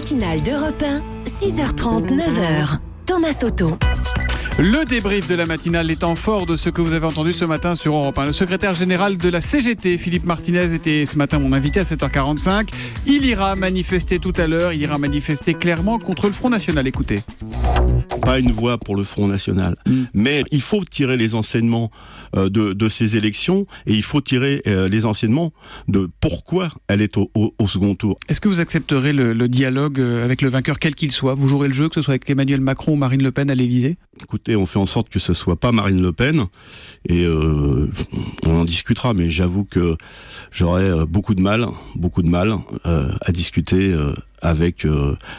matinale d'Europe 1, 6h30, 9h. Thomas Soto. Le débrief de la matinale, les temps forts de ce que vous avez entendu ce matin sur Europe 1. Le secrétaire général de la CGT, Philippe Martinez, était ce matin mon invité à 7h45. Il ira manifester tout à l'heure, il ira manifester clairement contre le Front National. Écoutez. Pas une voix pour le Front National, mais il faut tirer les enseignements de ces élections et il faut tirer les enseignements de pourquoi elle est au second tour. Est-ce que vous accepterez le dialogue avec le vainqueur, quel qu'il soit? Vous jouerez le jeu, que ce soit avec Emmanuel Macron ou Marine Le Pen à l'Élysée? Écoutez, on fait en sorte que ce soit pas Marine Le Pen et on en discutera, mais j'avoue que j'aurais beaucoup de mal à discuter avec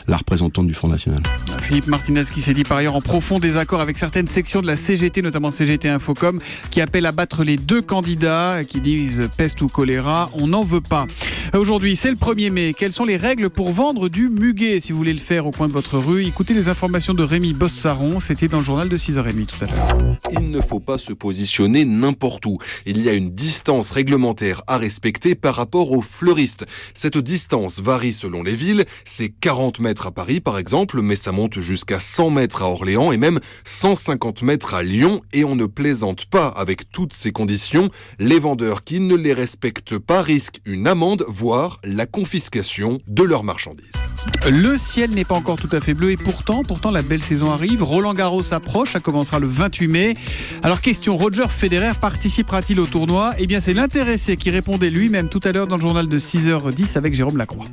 la représentante du Front National. Philippe Martinez qui s'est dit par ailleurs en profond désaccord avec certaines sections de la CGT, notamment CGT Infocom, qui appellent à battre les deux candidats, qui disent peste ou choléra, on n'en veut pas. Aujourd'hui, c'est le 1er mai. Quelles sont les règles pour vendre du muguet? Si vous voulez le faire au coin de votre rue, écoutez les informations de Rémi Bossaron. C'était dans le journal de 6h30 tout à l'heure. Il ne faut pas se positionner n'importe où. Il y a une distance réglementaire à respecter par rapport aux fleuristes. Cette distance varie selon les villes. C'est 40 mètres à Paris par exemple, mais ça monte jusqu'à 100 mètres à Orléans et même 150 mètres à Lyon. Et on ne plaisante pas avec toutes ces conditions. Les vendeurs qui ne les respectent pas risquent une amende, voire la confiscation de leurs marchandises. Le ciel n'est pas encore tout à fait bleu et pourtant la belle saison arrive. Roland-Garros approche, ça commencera le 28 mai. Alors question, Roger Federer participera-t-il au tournoi? Eh bien c'est l'intéressé qui répondait lui-même tout à l'heure dans le journal de 6h10 avec Jérôme Lacroix.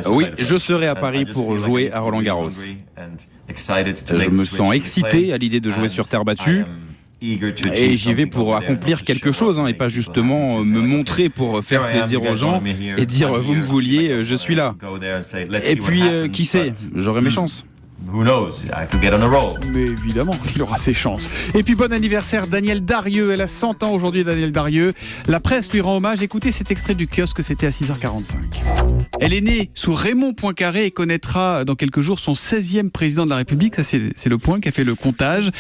Oui, je serai à Paris pour jouer à Roland-Garros. Je me sens excité à l'idée de jouer sur terre battue. Et j'y vais pour accomplir quelque chose, et pas justement me montrer pour faire plaisir aux gens et dire vous me vouliez, je suis là. Et puis, qui sait, j'aurai mes chances. Mais évidemment qu'il aura ses chances. Et puis bon anniversaire Danielle Darieux, elle a 100 ans aujourd'hui Danielle Darieux. La presse lui rend hommage, écoutez cet extrait du kiosque, c'était à 6h45. Elle est née sous Raymond Poincaré et connaîtra dans quelques jours son 16e président de la République, ça c'est le point qui a fait le comptage.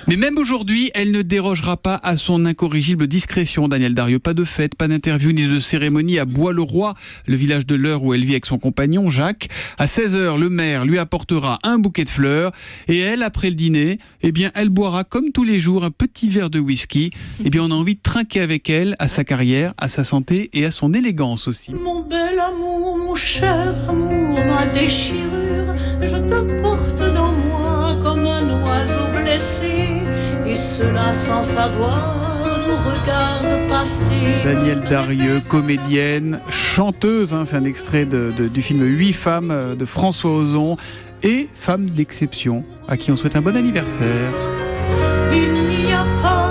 Mais même aujourd'hui, elle ne dérogera pas à son incorrigible discrétion, Danielle Darieux. Pas de fête, pas d'interview ni de cérémonie à Bois-le-Roi, le village de l'Eure où elle vit avec son compagnon Jacques. À 16h, le maire lui apportera un bouquet de fleurs et elle, après le dîner, eh bien, elle boira comme tous les jours un petit verre de whisky. Eh bien, on a envie de trinquer avec elle à sa carrière, à sa santé et à son élégance aussi. Mon bel amour, mon cher amour, ma déchirure, je te porte dans moi comme un oiseau blessé, et cela sans savoir nous regarde passer. Danielle Darieux, comédienne, chanteuse, c'est un extrait du film 8 femmes de François Ozon. Et femme d'exception, à qui on souhaite un bon anniversaire. Il n'y a pas